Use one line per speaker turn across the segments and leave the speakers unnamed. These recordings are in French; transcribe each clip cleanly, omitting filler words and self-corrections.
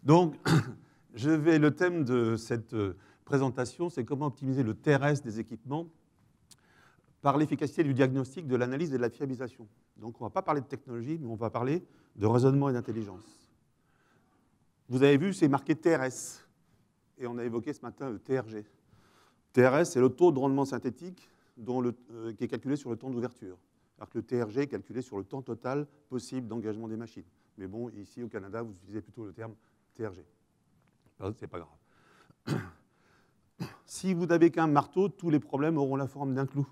Donc, le thème de cette présentation, c'est comment optimiser le TRS des équipements par l'efficacité du diagnostic, de l'analyse et de la fiabilisation. Donc, on ne va pas parler de technologie, mais on va parler de raisonnement et d'intelligence. Vous avez vu, c'est marqué TRS. Et on a évoqué ce matin le TRG. TRS, c'est le taux de rendement synthétique qui est calculé sur le temps d'ouverture. Alors que le TRG est calculé sur le temps total possible d'engagement des machines. Mais bon, ici au Canada, vous utilisez plutôt le terme TRG. C'est pas grave. Si vous n'avez qu'un marteau, tous les problèmes auront la forme d'un clou.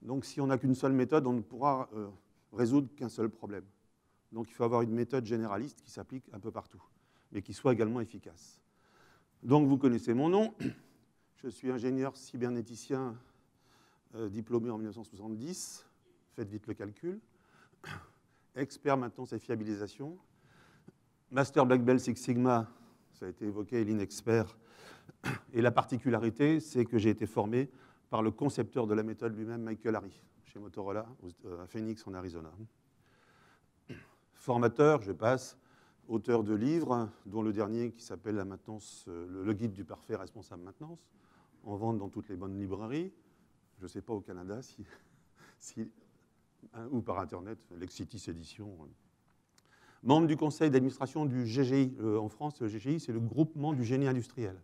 Donc si on n'a qu'une seule méthode, on ne pourra résoudre qu'un seul problème. Donc il faut avoir une méthode généraliste qui s'applique un peu partout, mais qui soit également efficace. Donc vous connaissez mon nom. Je suis ingénieur cybernéticien diplômé en 1970. Faites vite le calcul. Expert maintenance et fiabilisation. Master Black Belt Six Sigma, ça a été évoqué, Lean Expert. Et la particularité, c'est que j'ai été formé par le concepteur de la méthode lui-même, Michael Harry, chez Motorola, à Phoenix, en Arizona. Formateur, je passe, auteur de livres, dont le dernier qui s'appelle La maintenance, le guide du parfait responsable maintenance, en vente dans toutes les bonnes librairies. Je ne sais pas au Canada ou par Internet, Lexitis Édition. Membre du conseil d'administration du GGI. En France, le GGI, c'est le groupement du génie industriel,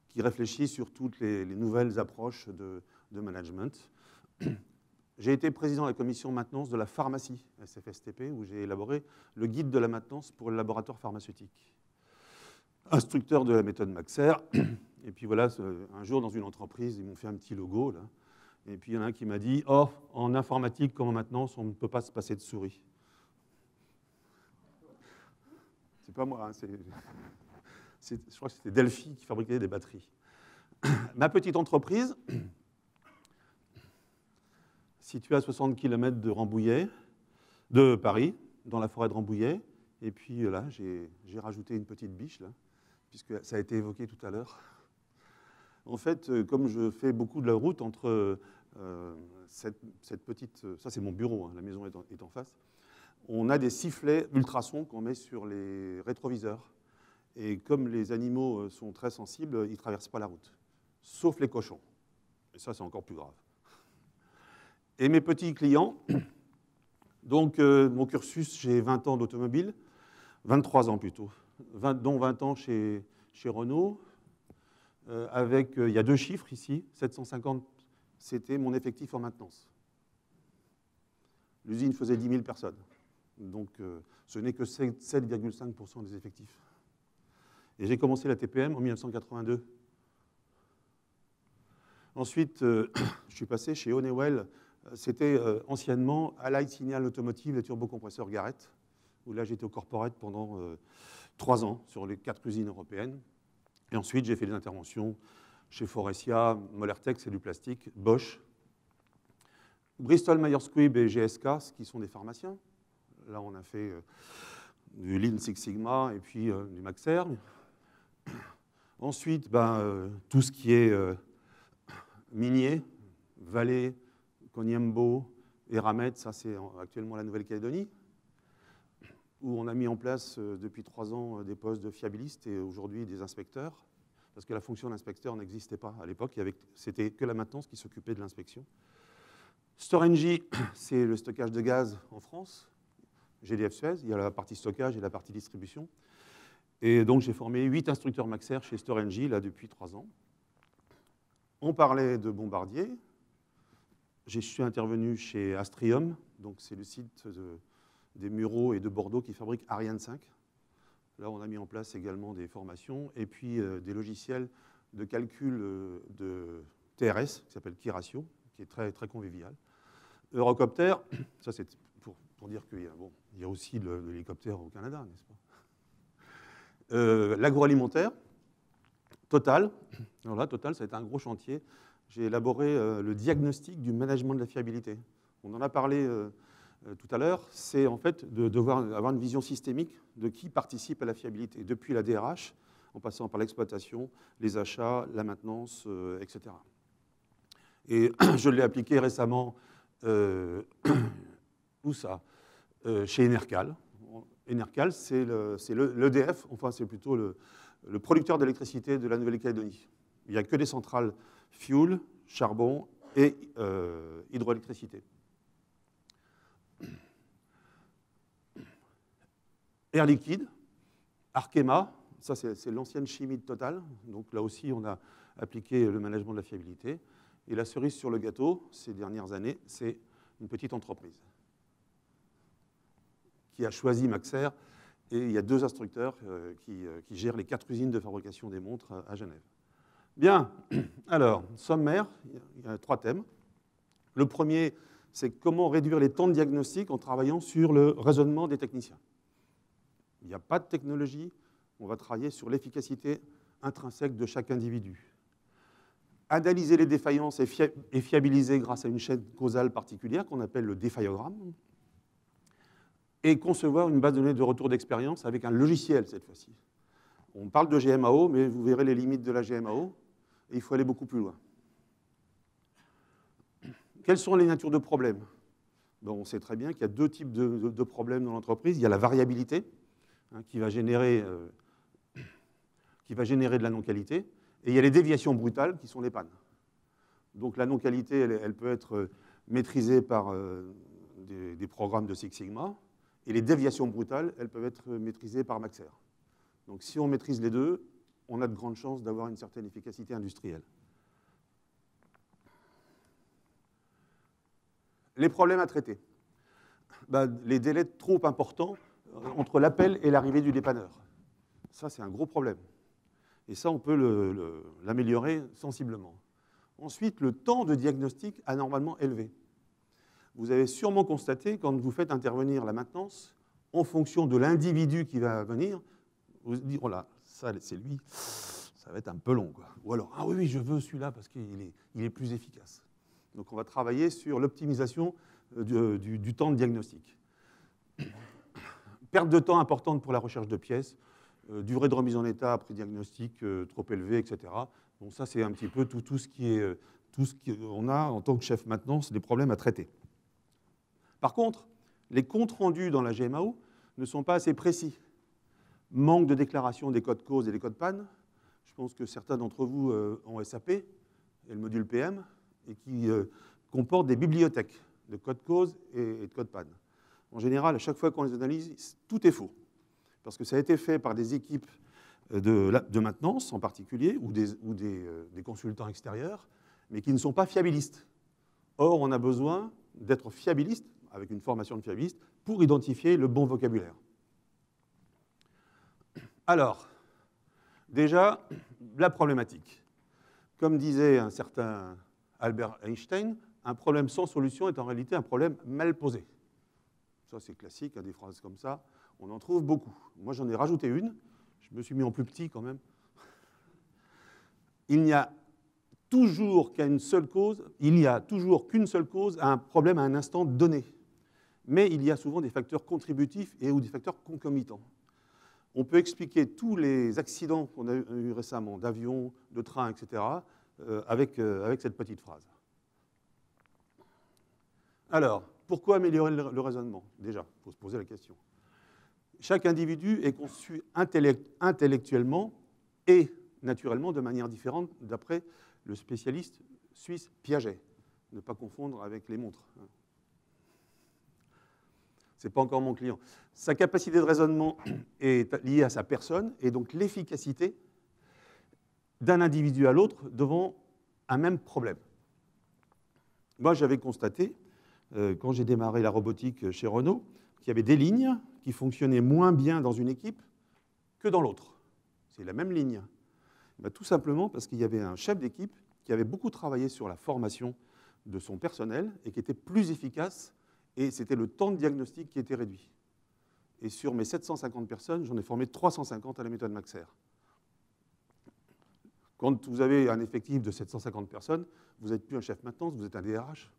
qui réfléchit sur toutes les nouvelles approches de management. J'ai été président de la commission maintenance de la pharmacie, SFSTP, où j'ai élaboré le guide de la maintenance pour le laboratoire pharmaceutique. Instructeur de la méthode Maxer. Et puis voilà, un jour dans une entreprise, ils m'ont fait un petit logo, là. Et puis il y en a un qui m'a dit « Oh, en informatique comme en maintenance, on ne peut pas se passer de souris. » C'est pas moi, hein, je crois que c'était Delphi qui fabriquait des batteries. Ma petite entreprise, située à 60 km de Rambouillet, de Paris, dans la forêt de Rambouillet. Et puis là, j'ai rajouté une petite biche, là, puisque ça a été évoqué tout à l'heure. En fait, comme je fais beaucoup de la route entre cette petite... Ça, c'est mon bureau, hein, la maison est en face. On a des sifflets ultrasons qu'on met sur les rétroviseurs. Et comme les animaux sont très sensibles, ils ne traversent pas la route, sauf les cochons. Et ça, c'est encore plus grave. Et mes petits clients, donc mon cursus, j'ai 20 ans d'automobile, 23 ans plutôt, dont 20 ans chez Renault, il y a deux chiffres ici, 750, c'était mon effectif en maintenance. L'usine faisait 10 000 personnes, donc ce n'est que 7,5% des effectifs. Et j'ai commencé la TPM en 1982. Ensuite, je suis passé chez Honeywell. C'était anciennement Allied Signal Automotive et turbocompresseur Garrett, où là j'étais au corporate pendant 3 ans sur les 4 usines européennes. Et ensuite, j'ai fait des interventions chez Faurecia, Molertec, c'est du plastique, Bosch, Bristol Myers Squibb et GSK, qui sont des pharmaciens. Là, on a fait du Lean Six Sigma et puis du Maxer. Ensuite, tout ce qui est minier, Vallée, Koniambo, Eramet, ça c'est actuellement la Nouvelle-Calédonie, où on a mis en place depuis 3 ans des postes de fiabilistes et aujourd'hui des inspecteurs, parce que la fonction d'inspecteur n'existait pas à l'époque, c'était que la maintenance qui s'occupait de l'inspection. Storengy, c'est le stockage de gaz en France, GDF Suez, il y a la partie stockage et la partie distribution. Et donc j'ai formé 8 instructeurs Maxer chez Storengy, là depuis 3 ans. On parlait de Bombardier. Je suis intervenu chez Astrium, donc c'est le site des Mureaux et de Bordeaux qui fabrique Ariane 5. Là, on a mis en place également des formations et puis des logiciels de calcul de TRS, qui s'appelle Key-Ratio, qui est très, très convivial. Eurocopter, ça c'est pour dire qu'il y a aussi de l'hélicoptère au Canada, n'est-ce pas? L'agroalimentaire, Total. Alors là, Total, ça a été un gros chantier. J'ai élaboré le diagnostic du management de la fiabilité. On en a parlé tout à l'heure. C'est en fait de devoir avoir une vision systémique de qui participe à la fiabilité, depuis la DRH, en passant par l'exploitation, les achats, la maintenance, etc. Et je l'ai appliqué récemment, où ça chez Enercal. Enercal, c'est l'EDF, enfin c'est plutôt le producteur d'électricité de la Nouvelle-Calédonie. Il n'y a que des centrales fuel, charbon et hydroélectricité. Air Liquide, Arkema, ça c'est l'ancienne chimie de Total, donc là aussi on a appliqué le management de la fiabilité. Et la cerise sur le gâteau, ces dernières années, c'est une petite entreprise qui a choisi Maxer, et il y a 2 instructeurs qui gèrent les 4 usines de fabrication des montres à Genève. Bien, alors, sommaire, il y a 3 thèmes. Le premier, c'est comment réduire les temps de diagnostic en travaillant sur le raisonnement des techniciens. Il n'y a pas de technologie, on va travailler sur l'efficacité intrinsèque de chaque individu. Analyser les défaillances et fiabiliser grâce à une chaîne causale particulière qu'on appelle le défaillogramme. Et concevoir une base de données de retour d'expérience avec un logiciel cette fois-ci. On parle de GMAO, mais vous verrez les limites de la GMAO, et il faut aller beaucoup plus loin. Quelles sont les natures de problèmes? Bon, on sait très bien qu'il y a 2 types de problèmes dans l'entreprise. Il y a la variabilité, qui va générer de la non-qualité, et il y a les déviations brutales qui sont les pannes. Donc la non-qualité, elle peut être maîtrisée par des programmes de Six Sigma, et les déviations brutales, elles peuvent être maîtrisées par Maxer. Donc si on maîtrise les 2, on a de grandes chances d'avoir une certaine efficacité industrielle. Les problèmes à traiter. Les délais trop importants entre l'appel et l'arrivée du dépanneur. Ça, c'est un gros problème. Et ça, on peut l'améliorer sensiblement. Ensuite, le temps de diagnostic anormalement élevé. Vous avez sûrement constaté, quand vous faites intervenir la maintenance, en fonction de l'individu qui va venir, vous vous dites, oh là, ça c'est lui, ça va être un peu long, quoi. Ou alors, ah oui, je veux celui-là parce qu'il est plus efficace. Donc on va travailler sur l'optimisation du temps de diagnostic. Perte de temps importante pour la recherche de pièces, durée de remise en état après diagnostic trop élevé, etc. Bon, ça, c'est un petit peu tout ce qu'on a en tant que chef maintenance, des problèmes à traiter. Par contre, les comptes rendus dans la GMAO ne sont pas assez précis. Manque de déclaration des codes causes et des codes panne. Je pense que certains d'entre vous ont SAP et le module PM, et qui comporte des bibliothèques de codes causes et de codes panne. En général, à chaque fois qu'on les analyse, tout est faux. Parce que ça a été fait par des équipes de maintenance en particulier, ou des consultants extérieurs, mais qui ne sont pas fiabilistes. Or, on a besoin d'être fiabiliste, avec une formation de fiabiliste, pour identifier le bon vocabulaire. Alors, déjà, la problématique. Comme disait un certain Albert Einstein, un problème sans solution est en réalité un problème mal posé. Ça, c'est classique, des phrases comme ça. On en trouve beaucoup. Moi, j'en ai rajouté une. Je me suis mis en plus petit quand même. Il n'y a toujours qu'une seule cause à un problème à un instant donné. Mais il y a souvent des facteurs contributifs ou des facteurs concomitants. On peut expliquer tous les accidents qu'on a eu récemment, d'avions, de trains, etc., avec cette petite phrase. Alors, pourquoi améliorer le raisonnement? Déjà, il faut se poser la question. Chaque individu est conçu intellectuellement et naturellement de manière différente, d'après le spécialiste suisse Piaget. Ne pas confondre avec les montres. Ce n'est pas encore mon client. Sa capacité de raisonnement est liée à sa personne, et donc l'efficacité d'un individu à l'autre devant un même problème. Moi, j'avais constaté, quand j'ai démarré la robotique chez Renault, qu'il y avait des lignes qui fonctionnaient moins bien dans une équipe que dans l'autre. C'est la même ligne. Tout simplement parce qu'il y avait un chef d'équipe qui avait beaucoup travaillé sur la formation de son personnel et qui était plus efficace, et c'était le temps de diagnostic qui était réduit. Et sur mes 750 personnes, j'en ai formé 350 à la méthode Maxer. Quand vous avez un effectif de 750 personnes, vous n'êtes plus un chef maintenance, vous êtes un DRH.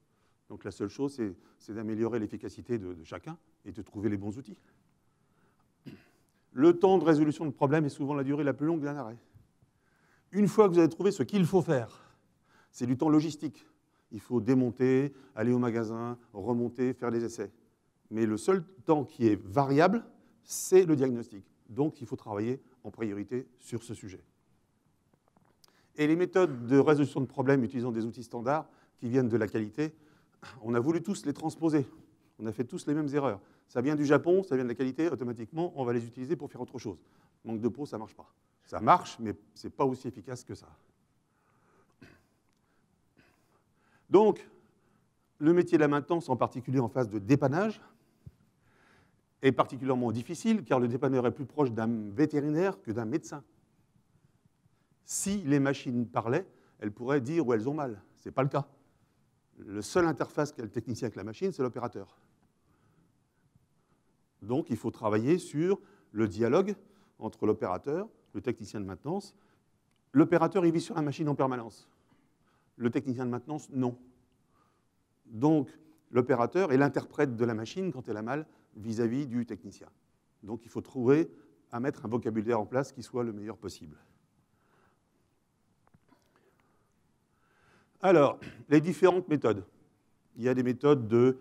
Donc la seule chose, c'est d'améliorer l'efficacité de chacun et de trouver les bons outils. Le temps de résolution de problème est souvent la durée la plus longue d'un arrêt. Une fois que vous avez trouvé ce qu'il faut faire, c'est du temps logistique. Il faut démonter, aller au magasin, remonter, faire des essais. Mais le seul temps qui est variable, c'est le diagnostic. Donc, il faut travailler en priorité sur ce sujet. Et les méthodes de résolution de problèmes utilisant des outils standards qui viennent de la qualité, on a voulu tous les transposer. On a fait tous les mêmes erreurs. Ça vient du Japon, ça vient de la qualité, automatiquement, on va les utiliser pour faire autre chose. Manque de peau, ça ne marche pas. Ça marche, mais ce n'est pas aussi efficace que ça. Donc, le métier de la maintenance, en particulier en phase de dépannage, est particulièrement difficile, car le dépanneur est plus proche d'un vétérinaire que d'un médecin. Si les machines parlaient, elles pourraient dire où elles ont mal. Ce n'est pas le cas. La seule interface qu'a le technicien avec la machine, c'est l'opérateur. Donc, il faut travailler sur le dialogue entre l'opérateur, le technicien de maintenance. L'opérateur, il vit sur la machine en permanence. Le technicien de maintenance, non. Donc, l'opérateur est l'interprète de la machine quand elle a mal vis-à-vis du technicien. Donc, il faut trouver à mettre un vocabulaire en place qui soit le meilleur possible. Alors, les différentes méthodes. Il y a des méthodes de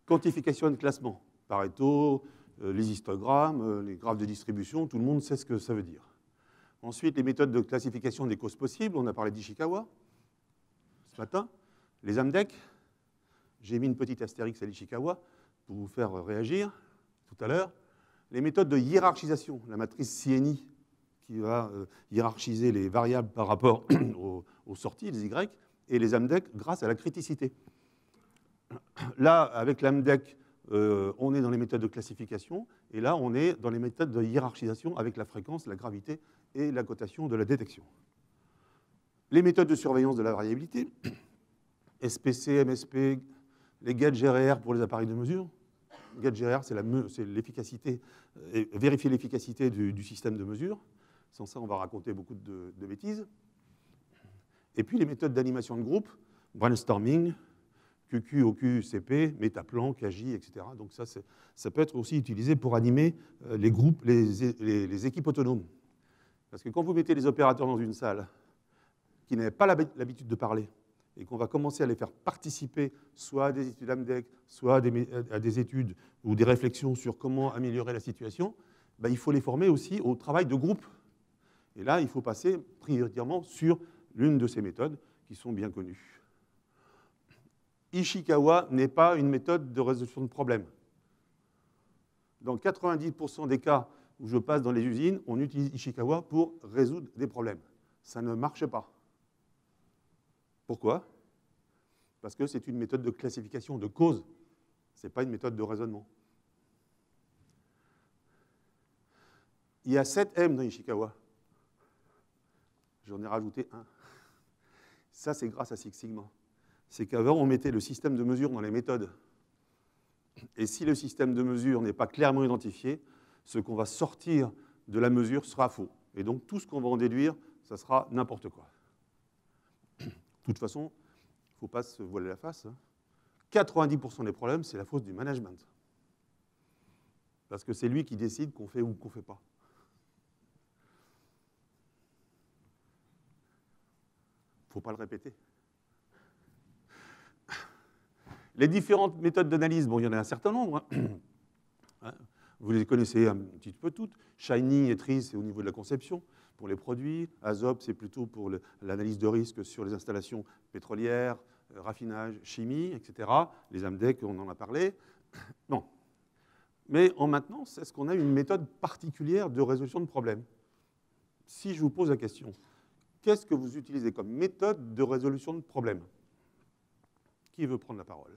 quantification et de classement. Pareto, les histogrammes, les graphes de distribution, tout le monde sait ce que ça veut dire. Ensuite, les méthodes de classification des causes possibles. On a parlé d'Ishikawa ce matin. Les AMDEC. J'ai mis une petite astérix à l'Ishikawa pour vous faire réagir tout à l'heure. Les méthodes de hiérarchisation. La matrice CNI qui va hiérarchiser les variables par rapport aux sorties, les Y. Et les AMDEC grâce à la criticité. Là, avec l'AMDEC, on est dans les méthodes de classification, et là, on est dans les méthodes de hiérarchisation avec la fréquence, la gravité et la cotation de la détection. Les méthodes de surveillance de la variabilité, SPC, MSP, les GATT-GRR pour les appareils de mesure. GATT-GRR, c'est l'efficacité, vérifier l'efficacité du système de mesure. Sans ça, on va raconter beaucoup de bêtises. Et puis les méthodes d'animation de groupe, brainstorming, QQ, OQ, CP, Métaplan, KJ, etc. Donc ça peut être aussi utilisé pour animer les groupes, les équipes autonomes. Parce que quand vous mettez les opérateurs dans une salle qui n'avaient pas l'habitude de parler et qu'on va commencer à les faire participer soit à des études AMDEC, soit à des études ou des réflexions sur comment améliorer la situation, ben, il faut les former aussi au travail de groupe. Et là, il faut passer prioritairement sur l'une de ces méthodes qui sont bien connues. Ishikawa n'est pas une méthode de résolution de problèmes. Dans 90% des cas où je passe dans les usines, on utilise Ishikawa pour résoudre des problèmes. Ça ne marche pas. Pourquoi? Parce que c'est une méthode de classification de causes. Ce n'est pas une méthode de raisonnement. Il y a 7 M dans Ishikawa. J'en ai rajouté un. Ça, c'est grâce à Six Sigma. C'est qu'avant, on mettait le système de mesure dans les méthodes. Et si le système de mesure n'est pas clairement identifié, ce qu'on va sortir de la mesure sera faux. Et donc, tout ce qu'on va en déduire, ça sera n'importe quoi. De toute façon, il ne faut pas se voiler la face. 90% des problèmes, c'est la faute du management. Parce que c'est lui qui décide qu'on fait ou qu'on ne fait pas. Il ne faut pas le répéter. Les différentes méthodes d'analyse, bon, il y en a un certain nombre. Hein. Vous les connaissez un petit peu toutes. Shiny et TRIZ, c'est au niveau de la conception pour les produits. AZOP, c'est plutôt pour l'analyse de risque sur les installations pétrolières, raffinage, chimie, etc. Les AMDEC, on en a parlé. Non. Mais en maintenance, est-ce qu'on a une méthode particulière de résolution de problèmes? Si je vous pose la question, qu'est-ce que vous utilisez comme méthode de résolution de problèmes? Qui veut prendre la parole?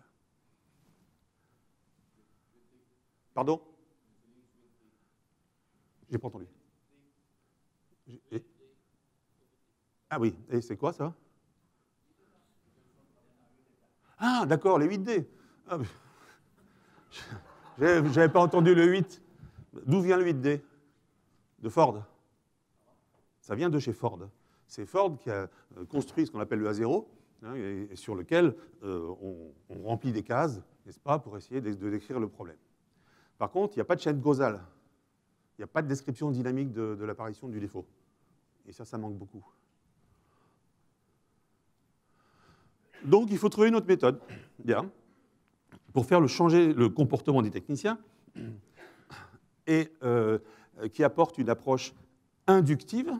Pardon? J'ai pas entendu. Ah oui, et c'est quoi ça? Ah, d'accord, les 8D. Ah, je n'avais pas entendu le 8. D'où vient le 8D? De Ford. Ça vient de chez Ford. C'est Ford qui a construit ce qu'on appelle le A0, hein, et sur lequel on remplit des cases, n'est-ce pas, pour essayer de décrire le problème. Par contre, il n'y a pas de chaîne causale. Il n'y a pas de description dynamique de l'apparition du défaut. Et ça manque beaucoup. Donc, il faut trouver une autre méthode. Bien. Pour faire changer le comportement des techniciens, et qui apporte une approche inductive.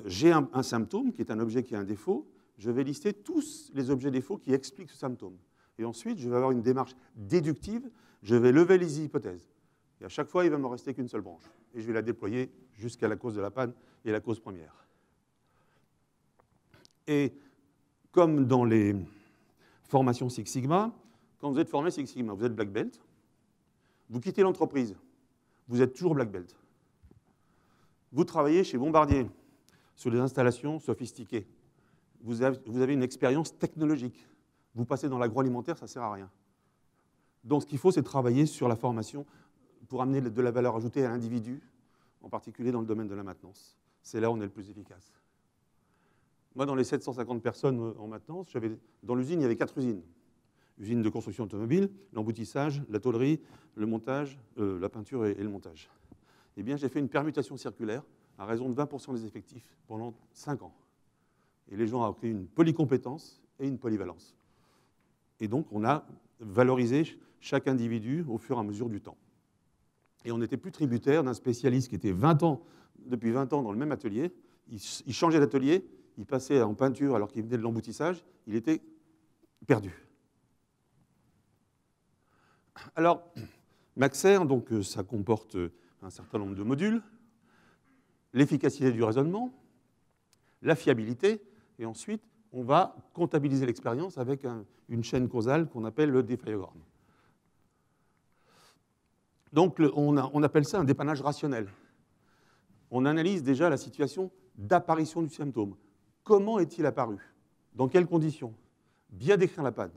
J'ai un symptôme qui est un objet qui a un défaut. Je vais lister tous les objets défauts qui expliquent ce symptôme. Et ensuite, je vais avoir une démarche déductive. Je vais lever les hypothèses. Et à chaque fois, il ne va me rester qu'une seule branche. Et je vais la déployer jusqu'à la cause de la panne et la cause première. Et comme dans les formations Six Sigma, quand vous êtes formé Six Sigma, vous êtes Black Belt, vous quittez l'entreprise, vous êtes toujours Black Belt. Vous travaillez chez Bombardier sur des installations sophistiquées. Vous avez une expérience technologique. Vous passez dans l'agroalimentaire, ça ne sert à rien. Donc ce qu'il faut, c'est travailler sur la formation pour amener de la valeur ajoutée à l'individu, en particulier dans le domaine de la maintenance. C'est là où on est le plus efficace. Moi, dans les 750 personnes en maintenance, dans l'usine, il y avait 4 usines. Usine de construction automobile, l'emboutissage, la tôlerie, le montage, la peinture et le montage. Eh bien, j'ai fait une permutation circulaire à raison de 20% des effectifs pendant 5 ans. Et les gens ont appris une polycompétence et une polyvalence. Et donc, on a valorisé chaque individu au fur et à mesure du temps. Et on n'était plus tributaire d'un spécialiste qui était depuis 20 ans dans le même atelier. Il changeait d'atelier, il passait en peinture alors qu'il venait de l'emboutissage, il était perdu. Alors, Maxer, donc, ça comporte un certain nombre de modules, l'efficacité du raisonnement, la fiabilité, et ensuite, on va comptabiliser l'expérience avec une chaîne causale qu'on appelle le défaillogramme. Donc, on appelle ça un dépannage rationnel. On analyse déjà la situation d'apparition du symptôme. Comment est-il apparu? Dans quelles conditions? Bien décrire la panne.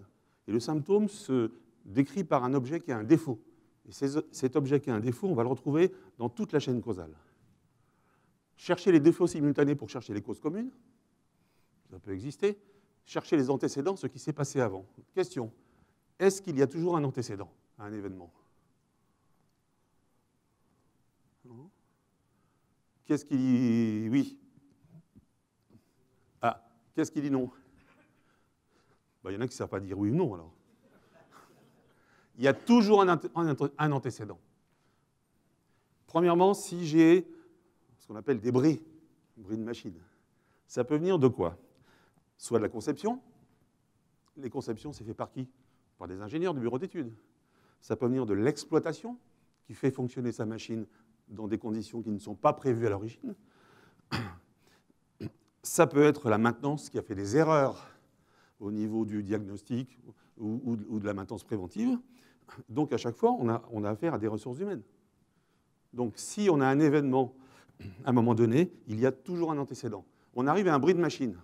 Et le symptôme se décrit par un objet qui a un défaut. Et cet objet qui a un défaut, on va le retrouver dans toute la chaîne causale. Chercher les défauts simultanés pour chercher les causes communes, ça peut exister. Chercher les antécédents, ce qui s'est passé avant. Question, est-ce qu'il y a toujours un antécédent à un événement? Non. Qu'est-ce qui dit oui? Ah, qu'est-ce qui dit non? Ben, il y en a qui ne savent pas dire oui ou non, alors. Il y a toujours un antécédent. Premièrement, si j'ai ce qu'on appelle des bris de machine, ça peut venir de quoi? Soit de la conception. Les conceptions, c'est fait par qui? Par des ingénieurs du bureau d'études. Ça peut venir de l'exploitation, qui fait fonctionner sa machine dans des conditions qui ne sont pas prévues à l'origine. Ça peut être la maintenance qui a fait des erreurs au niveau du diagnostic ou de la maintenance préventive. Donc, à chaque fois, on a affaire à des ressources humaines. Donc, si on a un événement, à un moment donné, il y a toujours un antécédent. On arrive à un bris de machine.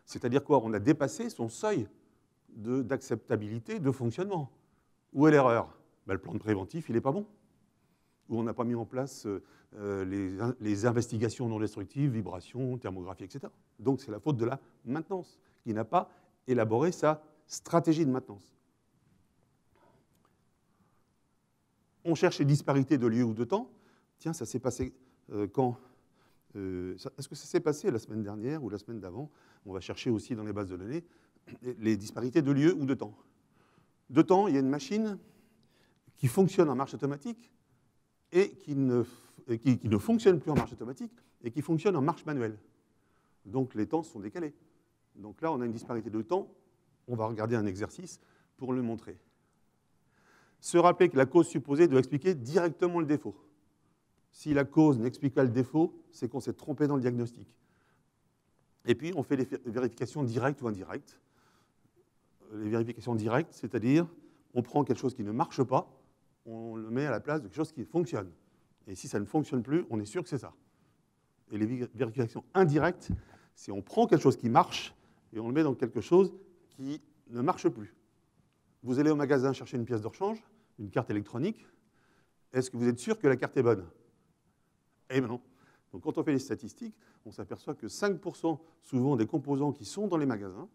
C'est-à-dire quoi? On a dépassé son seuil d'acceptabilité de fonctionnement. Où est l'erreur? Ben, le plan de préventif, il n'est pas bon. Ou on n'a pas mis en place les investigations non destructives, vibrations, thermographie, etc. Donc, c'est la faute de la maintenance, qui n'a pas élaboré sa stratégie de maintenance. On cherche les disparités de lieu ou de temps. Tiens, ça s'est passé quand? Est-ce que ça s'est passé la semaine dernière ou la semaine d'avant? On va chercher aussi dans les bases de données les disparités de lieu ou de temps. De temps, il y a une machine qui fonctionne en marche automatique et qui ne fonctionne plus en marche automatique et qui fonctionne en marche manuelle. Donc les temps sont décalés. Donc là, on a une disparité de temps. On va regarder un exercice pour le montrer. Se rappeler que la cause supposée doit expliquer directement le défaut. Si la cause n'explique pas le défaut, c'est qu'on s'est trompé dans le diagnostic. Et puis, on fait des vérifications directes ou indirectes. Les vérifications directes, c'est-à-dire, on prend quelque chose qui ne marche pas, on le met à la place de quelque chose qui fonctionne. Et si ça ne fonctionne plus, on est sûr que c'est ça. Et les vérifications indirectes, c'est on prend quelque chose qui marche et on le met dans quelque chose qui ne marche plus. Vous allez au magasin chercher une pièce de rechange, une carte électronique. Est-ce que vous êtes sûr que la carte est bonne? Eh bien non. Donc quand on fait les statistiques, on s'aperçoit que 5% souvent des composants qui sont dans les magasins,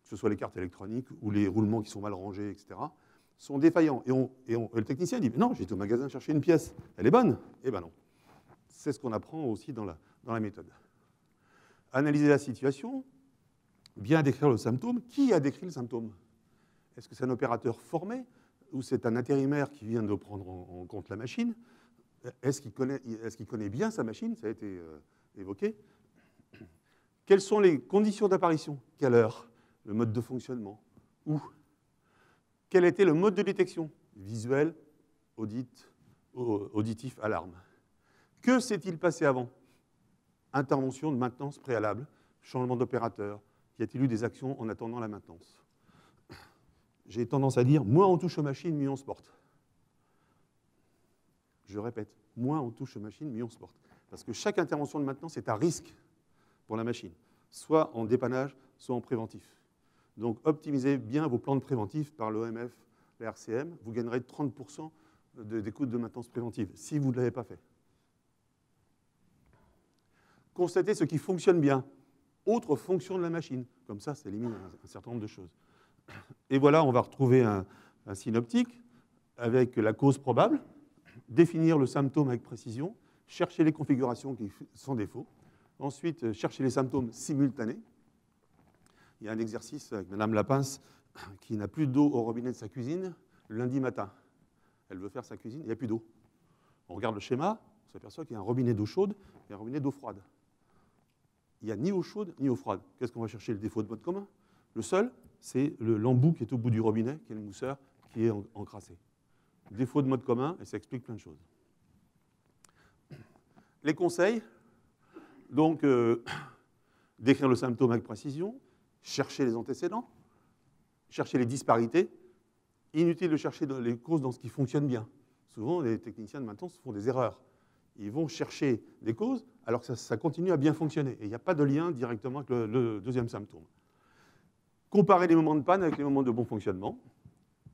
que ce soit les cartes électroniques ou les roulements qui sont mal rangés, etc., sont défaillants. Et le technicien dit « Non, j'ai été au magasin chercher une pièce, elle est bonne ?» Eh bien non. C'est ce qu'on apprend aussi dans la méthode. Analyser la situation, bien décrire le symptôme. Qui a décrit le symptôme? Est-ce que c'est un opérateur formé ou c'est un intérimaire qui vient de prendre en compte la machine? Est-ce qu'il connaît bien sa machine? Ça a été évoqué. Quelles sont les conditions d'apparition? Quelle heure? Le mode de fonctionnement? Où? Quel était le mode de détection? Visuel, auditif, alarme. Que s'est-il passé avant? Intervention de maintenance préalable, changement d'opérateur. Y a-t-il eu des actions en attendant la maintenance? J'ai tendance à dire, moins on touche aux machines, mieux on se porte. Je répète, moins on touche aux machines, mieux on se porte. Parce que chaque intervention de maintenance est à risque pour la machine, soit en dépannage, soit en préventif. Donc optimisez bien vos plans de préventif par l'OMF, les RCM, vous gagnerez 30% des coûts de maintenance préventive, si vous ne l'avez pas fait. Constatez ce qui fonctionne bien. Autre fonction de la machine. Comme ça élimine un certain nombre de choses. Et voilà, on va retrouver un synoptique avec la cause probable, définir le symptôme avec précision, chercher les configurations qui sont défaut, ensuite chercher les symptômes simultanés. Il y a un exercice avec Madame Lapince qui n'a plus d'eau au robinet de sa cuisine le lundi matin. Elle veut faire sa cuisine, il n'y a plus d'eau. On regarde le schéma, on s'aperçoit qu'il y a un robinet d'eau chaude et un robinet d'eau froide. Il n'y a ni eau chaude ni eau froide. Qu'est-ce qu'on va chercher? Le défaut de mode commun. Le seul, c'est l'embout qui est au bout du robinet, qui est le mousseur, qui est encrassé. Défaut de mode commun, et ça explique plein de choses. Les conseils, donc, décrire le symptôme avec précision, chercher les antécédents, chercher les disparités. Inutile de chercher les causes dans ce qui fonctionne bien. Souvent, les techniciens de maintenance font des erreurs. Ils vont chercher des causes alors que ça continue à bien fonctionner. Et il n'y a pas de lien directement avec le deuxième symptôme. Comparer les moments de panne avec les moments de bon fonctionnement.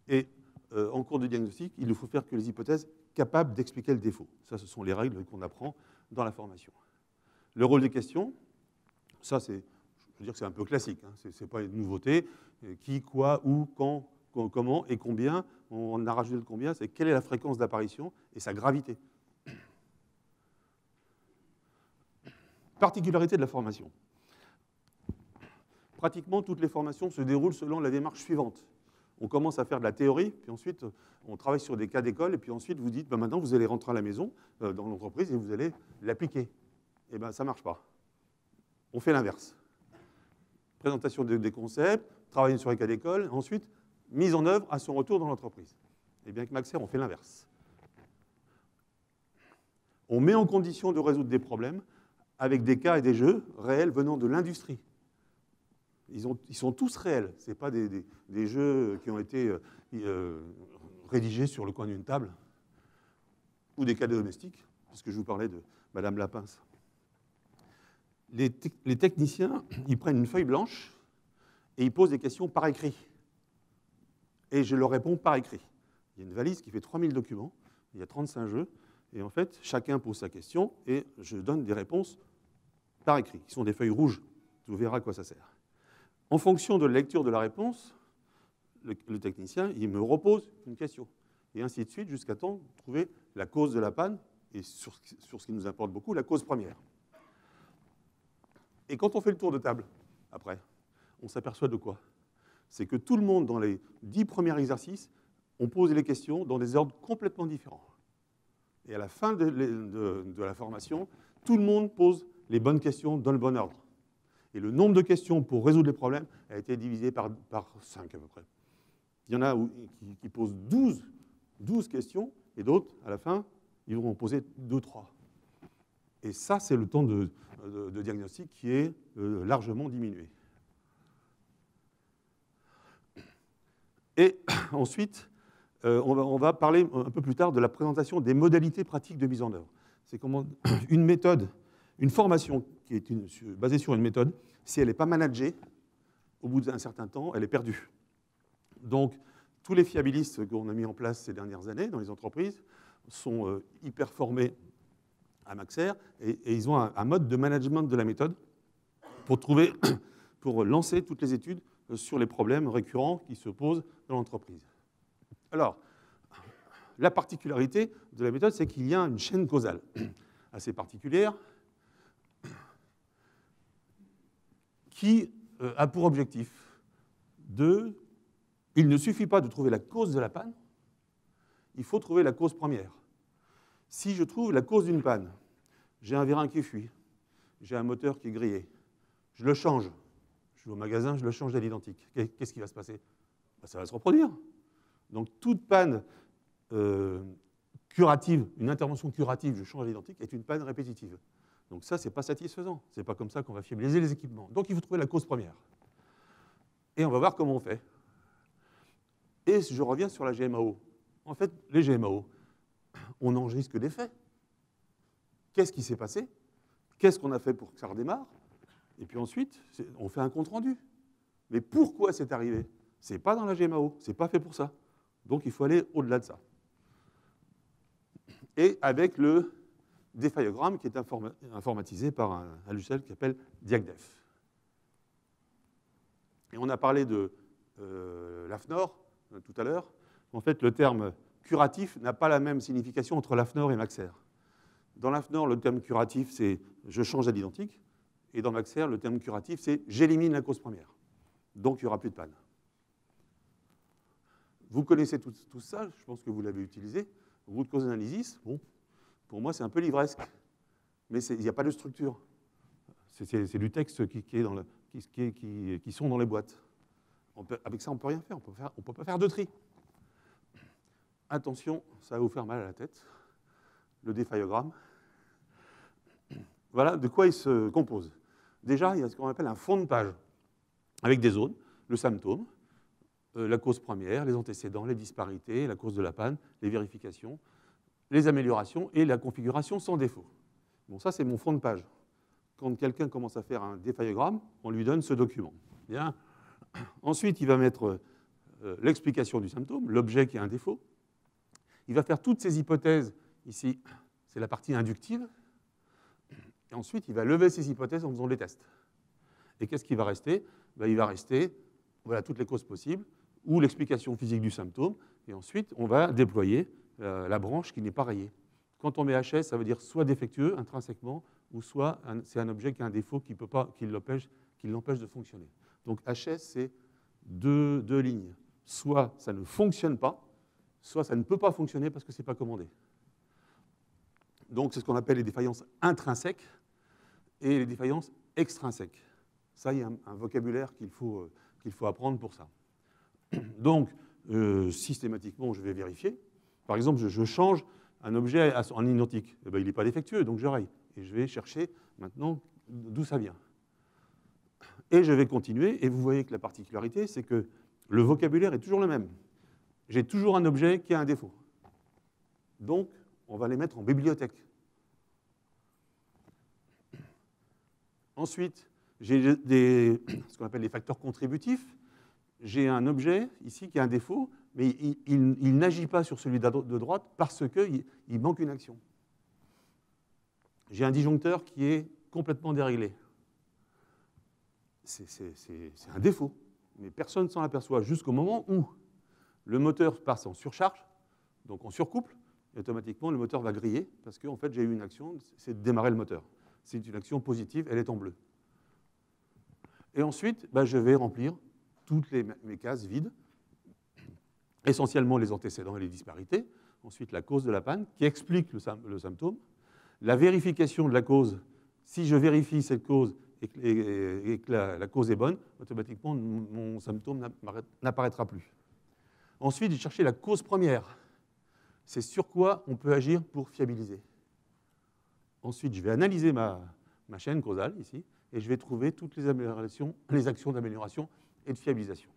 Et en cours de diagnostic, il ne faut faire que les hypothèses capables d'expliquer le défaut. Ça, ce sont les règles qu'on apprend dans la formation. Le rôle des questions, ça, je veux dire que c'est un peu classique. Hein. Ce n'est pas une nouveauté. Qui, quoi, où, quand, comment et combien. On a rajouté le combien, c'est quelle est la fréquence d'apparition et sa gravité. Particularité de la formation. Pratiquement toutes les formations se déroulent selon la démarche suivante. On commence à faire de la théorie, puis ensuite on travaille sur des cas d'école, et puis ensuite vous dites, ben maintenant vous allez rentrer à la maison, dans l'entreprise, et vous allez l'appliquer. Eh bien ça ne marche pas. On fait l'inverse. Présentation des concepts, travailler sur les cas d'école, ensuite mise en œuvre à son retour dans l'entreprise. Et bien avec Maxer, on fait l'inverse. On met en condition de résoudre des problèmes avec des cas et des jeux réels venant de l'industrie. Ils sont tous réels. Ce n'est pas des jeux qui ont été rédigés sur le coin d'une table ou des cas domestiques, puisque je vous parlais de Madame Lapince. Les techniciens, ils prennent une feuille blanche et ils posent des questions par écrit. Et je leur réponds par écrit. Il y a une valise qui fait 3000 documents, il y a 35 jeux, et en fait, chacun pose sa question et je donne des réponses par écrit, qui sont des feuilles rouges. Vous verrez à quoi ça sert. En fonction de la lecture de la réponse, le technicien, il me repose une question. Et ainsi de suite, jusqu'à temps de trouver la cause de la panne, et sur ce qui nous importe beaucoup, la cause première. Et quand on fait le tour de table, après, on s'aperçoit de quoi? C'est que tout le monde, dans les 10 premiers exercices, on pose les questions dans des ordres complètement différents. Et à la fin de la formation, tout le monde pose les bonnes questions dans le bon ordre. Et le nombre de questions pour résoudre les problèmes a été divisé par 5 à peu près. Il y en a qui posent 12 questions, et d'autres, à la fin, ils vont en poser 2-3. Et ça, c'est le temps de diagnostic qui est largement diminué. Et ensuite, on va parler un peu plus tard de la présentation des modalités pratiques de mise en œuvre. C'est comment une méthode, une formation qui est basée sur une méthode, si elle n'est pas managée, au bout d'un certain temps, elle est perdue. Donc, tous les fiabilistes qu'on a mis en place ces dernières années dans les entreprises sont hyper formés à Maxer et ils ont un mode de management de la méthode pour lancer toutes les études sur les problèmes récurrents qui se posent dans l'entreprise. Alors, la particularité de la méthode, c'est qu'il y a une chaîne causale assez particulière qui a pour objectif il ne suffit pas de trouver la cause de la panne, il faut trouver la cause première. Si je trouve la cause d'une panne, j'ai un vérin qui fuit, j'ai un moteur qui est grillé, je le change. Je vais au magasin, je le change à l'identique. Qu'est-ce qui va se passer? Ben, ça va se reproduire. Donc toute panne curative, une intervention curative, je change à l'identique, est une panne répétitive. Donc ça, ce n'est pas satisfaisant. Ce n'est pas comme ça qu'on va fiabiliser les équipements. Donc il faut trouver la cause première. Et on va voir comment on fait. Et je reviens sur la GMAO. En fait, les GMAO, on enregistre des faits. Qu'est-ce qui s'est passé? Qu'est-ce qu'on a fait pour que ça redémarre? Et puis ensuite, on fait un compte-rendu. Mais pourquoi c'est arrivé? Ce n'est pas dans la GMAO, ce n'est pas fait pour ça. Donc il faut aller au-delà de ça. Et avec le défaillogramme qui est informatisé par un logiciel qui s'appelle DiagDef. Et on a parlé de l'AFNOR tout à l'heure. En fait, le terme curatif n'a pas la même signification entre l'AFNOR et Maxer. Dans l'AFNOR, le terme curatif, c'est « je change à l'identique ». Et dans Maxer, le terme curatif, c'est « j'élimine la cause première ». Donc, il n'y aura plus de panne. Vous connaissez tout ça, je pense que vous l'avez utilisé. Root cause analysis, bon, pour moi, c'est un peu livresque. Mais il n'y a pas de structure. C'est du texte qui sont dans les boîtes. Avec ça, on ne peut rien faire. On ne peut pas faire de tri. Attention, ça va vous faire mal à la tête. Le défaillogramme. Voilà de quoi il se compose. Déjà, il y a ce qu'on appelle un fond de page, avec des zones, le symptôme, la cause première, les antécédents, les disparités, la cause de la panne, les vérifications, les améliorations et la configuration sans défaut. Bon, ça, c'est mon fond de page. Quand quelqu'un commence à faire un défaillogramme, on lui donne ce document. Bien. Ensuite, il va mettre l'explication du symptôme, l'objet qui a un défaut. Il va faire toutes ces hypothèses. Ici, c'est la partie inductive. Et ensuite, il va lever ces hypothèses en faisant des tests. Et qu'est-ce qui va rester? Ben, il va rester voilà, toutes les causes possibles, ou l'explication physique du symptôme. Et ensuite, on va déployer la branche qui n'est pas rayée. Quand on met HS, ça veut dire soit défectueux intrinsèquement, ou soit c'est un objet qui a un défaut qui l'empêche de fonctionner. Donc HS, c'est deux lignes. Soit ça ne fonctionne pas, soit ça ne peut pas fonctionner parce que ce n'est pas commandé. Donc c'est ce qu'on appelle les défaillances intrinsèques et les défaillances extrinsèques. Ça, il y a un vocabulaire qu'il faut apprendre pour ça. Donc, systématiquement, je vais vérifier. Par exemple, je change un objet en identique. Eh bien, il n'est pas défectueux, donc je raye. Et je vais chercher maintenant d'où ça vient. Et je vais continuer, et vous voyez que la particularité, c'est que le vocabulaire est toujours le même. J'ai toujours un objet qui a un défaut. Donc, on va les mettre en bibliothèque. Ensuite, j'ai ce qu'on appelle les facteurs contributifs. J'ai un objet ici qui a un défaut, mais il n'agit pas sur celui de droite parce qu'il manque une action. J'ai un disjoncteur qui est complètement déréglé. C'est un défaut, mais personne ne s'en aperçoit jusqu'au moment où le moteur passe en surcharge, donc en surcouple, et automatiquement le moteur va griller parce qu'en fait j'ai eu une action, c'est de démarrer le moteur. C'est une action positive, elle est en bleu. Et ensuite, je vais remplir toutes mes cases vides, essentiellement les antécédents et les disparités, ensuite la cause de la panne qui explique le symptôme, la vérification de la cause, si je vérifie cette cause et que la cause est bonne, automatiquement mon symptôme n'apparaîtra plus. Ensuite, j'ai cherché la cause première. C'est sur quoi on peut agir pour fiabiliser. Ensuite, je vais analyser ma chaîne causale ici, et je vais trouver toutes les actions d'amélioration et de fiabilisation.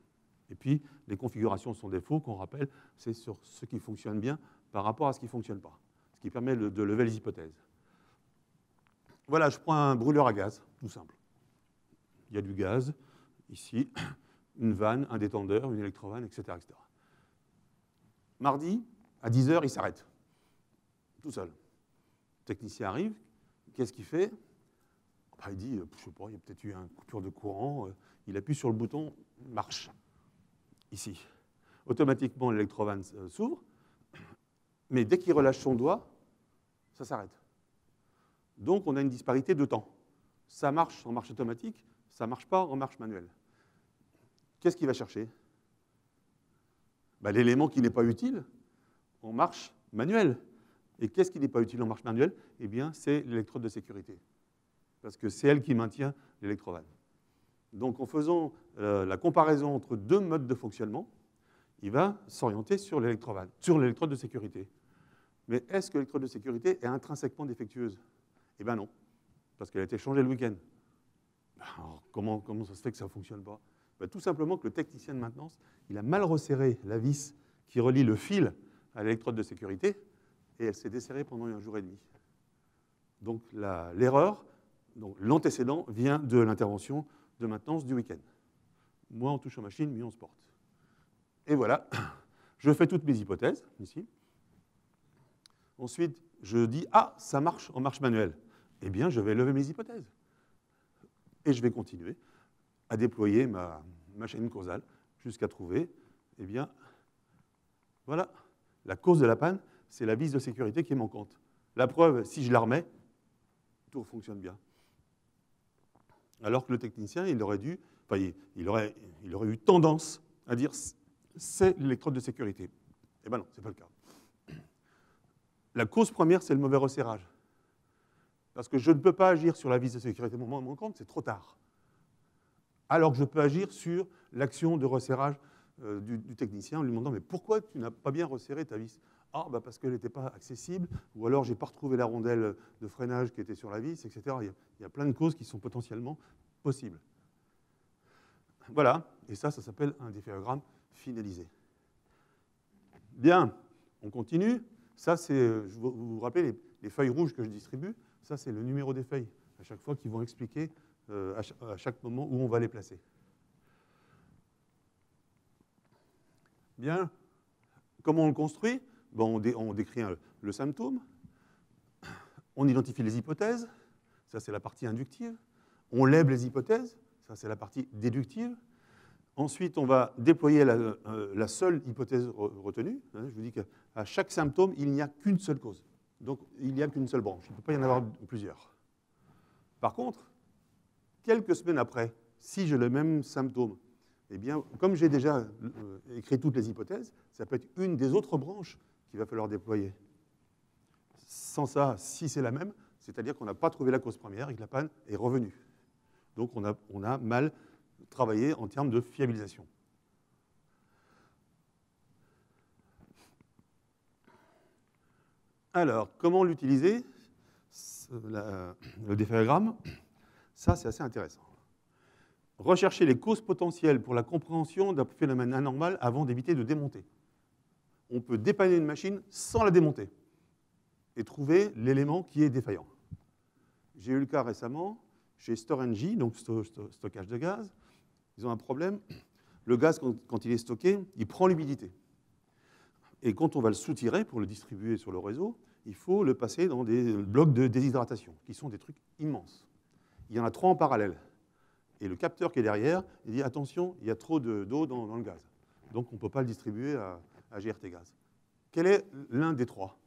Et puis, les configurations sans défaut, qu'on rappelle, c'est sur ce qui fonctionne bien par rapport à ce qui ne fonctionne pas, ce qui permet de lever les hypothèses. Voilà, je prends un brûleur à gaz, tout simple. Il y a du gaz, ici, une vanne, un détendeur, une électrovanne, etc., etc. Mardi, à 10 h, il s'arrête, tout seul. Le technicien arrive, qu'est-ce qu'il fait? Il dit, je ne sais pas, il y a peut-être eu une coupure de courant, il appuie sur le bouton, marche, ici. Automatiquement, l'électrovanne s'ouvre, mais dès qu'il relâche son doigt, ça s'arrête. Donc, on a une disparité de temps. Ça marche en marche automatique, ça ne marche pas en marche manuelle. Qu'est-ce qu'il va chercher? L'élément qui n'est pas utile en marche manuelle. Et qu'est-ce qui n'est pas utile en marche manuelle? Eh bien, c'est l'électrode de sécurité. Parce que c'est elle qui maintient l'électrovanne. Donc, en faisant la comparaison entre deux modes de fonctionnement, il va s'orienter sur l'électrovanne, sur l'électrode de sécurité. Mais est-ce que l'électrode de sécurité est intrinsèquement défectueuse? Eh bien non, parce qu'elle a été changée le week-end. Alors, comment ça se fait que ça ne fonctionne pas? Ben, tout simplement que le technicien de maintenance, il a mal resserré la vis qui relie le fil à l'électrode de sécurité, et elle s'est desserrée pendant 1 jour et demi. Donc l'erreur, l'antécédent, vient de l'intervention de maintenance du week-end. Moins on touche aux machines, mieux on se porte. Et voilà, je fais toutes mes hypothèses, ici. Ensuite, je dis, ah, ça marche en marche manuelle. Eh bien, je vais lever mes hypothèses. Et je vais continuer à déployer ma chaîne causale jusqu'à trouver, eh bien, voilà, la cause de la panne, c'est la vis de sécurité qui est manquante. La preuve, si je la remets, tout fonctionne bien. Alors que le technicien, il aurait eu tendance à dire c'est l'électrode de sécurité. Eh bien non, ce n'est pas le cas. La cause première, c'est le mauvais resserrage. Parce que je ne peux pas agir sur la vis de sécurité manquante, c'est trop tard. Alors que je peux agir sur l'action de resserrage du technicien en lui demandant « mais pourquoi tu n'as pas bien resserré ta vis ?» Ah, bah parce qu'elle n'était pas accessible, ou alors j'ai pas retrouvé la rondelle de freinage qui était sur la vis, etc. Il y a plein de causes qui sont potentiellement possibles. Voilà, et ça s'appelle un défaillogramme finalisé. Bien, on continue. Ça, c'est, vous vous rappelez les feuilles rouges que je distribue, ça c'est le numéro des feuilles, à chaque fois qu'ils vont expliquer à chaque moment où on va les placer. Bien, comment on le construit? Bon, on décrit le symptôme, on identifie les hypothèses, ça c'est la partie inductive, on lève les hypothèses, ça c'est la partie déductive. Ensuite, on va déployer la seule hypothèse retenue. Je vous dis qu'à chaque symptôme, il n'y a qu'une seule cause. Donc, il n'y a qu'une seule branche. Il ne peut pas y en avoir plusieurs. Par contre, quelques semaines après, si j'ai le même symptôme, eh bien, comme j'ai déjà écrit toutes les hypothèses, ça peut être une des autres branches qu'il va falloir déployer. Sans ça, si c'est la même, c'est-à-dire qu'on n'a pas trouvé la cause première et que la panne est revenue. Donc, on a mal travaillé en termes de fiabilisation. Alors, comment l'utiliser, le défaillogramme? Ça, c'est assez intéressant. Rechercher les causes potentielles pour la compréhension d'un phénomène anormal avant d'éviter de démonter. On peut dépanner une machine sans la démonter et trouver l'élément qui est défaillant. J'ai eu le cas récemment chez Storengy, donc stockage de gaz. Ils ont un problème. Le gaz, quand il est stocké, il prend l'humidité. Et quand on va le soutirer pour le distribuer sur le réseau, il faut le passer dans des blocs de déshydratation, qui sont des trucs immenses. Il y en a 3 en parallèle. Et le capteur qui est derrière, il dit « Attention, il y a trop d'eau dans le gaz. » Donc, on ne peut pas le distribuer à GRT Gaz. Quel est l'un des 3?